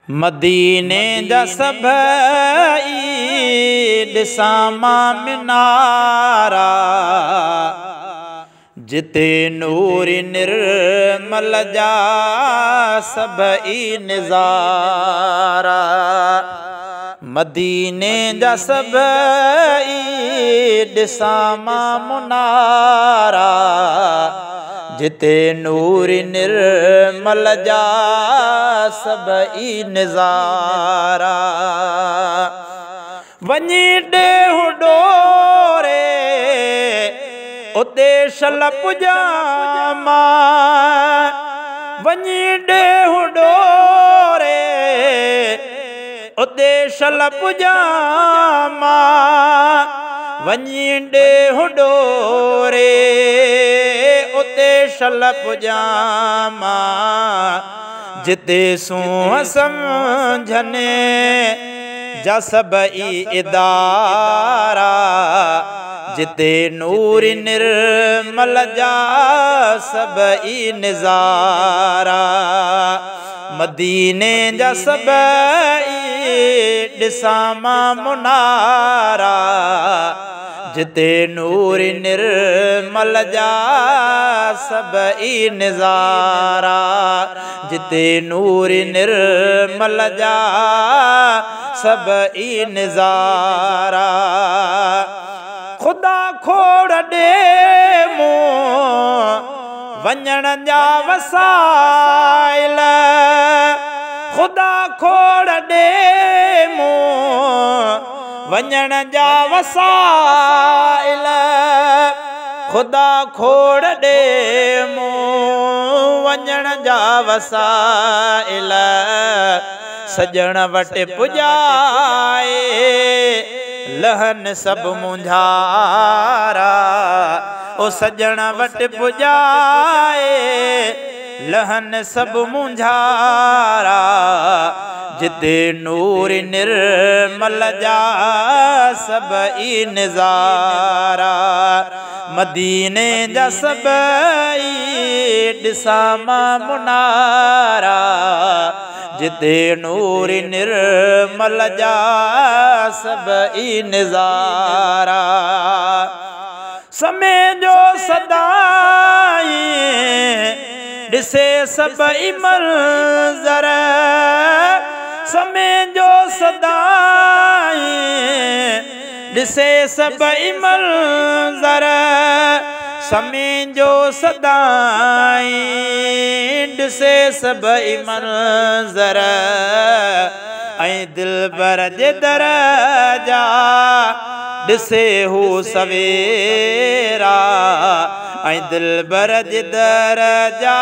मदीने जा सभई ॾिसां मां मिनारा, जिते नूर निर्मल जा सभई निज़ारा। मदीने जा सभई ॾिसां मां मुनारा, जिते नूर निर्मल जा सभई निज़ारा। वञी ॾेहु डोरे उते शल पुॼां, वञी ॾेहु डोरे उते शल पुॼां, वञी ॾेहु डोरे उते शल पुॼां, जिते सूंहं सम्झने जा सभई इदारा, जिते नूर निर्मल जा सभई निज़ारा। मदीने जा सभई ॾिसां मां मुनारा, जिते नूर निर्मल जा सभई निज़ारा, जिते नूर निर्मल जा सभई निज़ारा। खुदा खोड़ ॾे मूं वञण जा वसाइल, खुदा खोड़ ॾे मूं वञण जा वसाइल, खुदा खोड़ ॾे मूं वञण जा वसाइल। सजण वटि पुॼाए लहन सभु मुंझारा, ओ सजण वटि पुॼाए लहन सभु मुंझारा, जिते नूर निर्मल जा सभई निज़ारा। मदीने जा सभई ॾिसां मां मुनारा, जिते नूर निर्मल जा सभई निज़ारा। समय जो सदाई ॾिसे सभई मंज़र, समय जो सदाई ॾिसे सभई मंज़र, समय जो सदाई ॾिसे सभई मंज़र। ऐं दिलबर जे दर जा ॾिसे हू सवेरा, ऐं दिलबर जे दर जा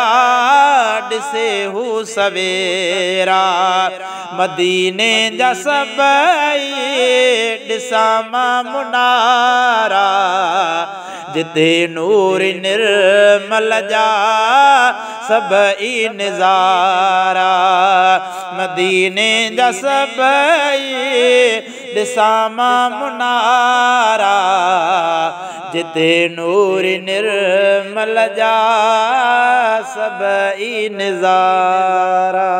ॾिसे हू सवेरा। मदीने जा सभई ॾिसां मां मुनारा, जिते नूर निर्मल जा सभई निज़ारा। मदीने जा सभई ॾिसां मां मुनारा, जिते नूर निर्मल जा सभई निज़ारा।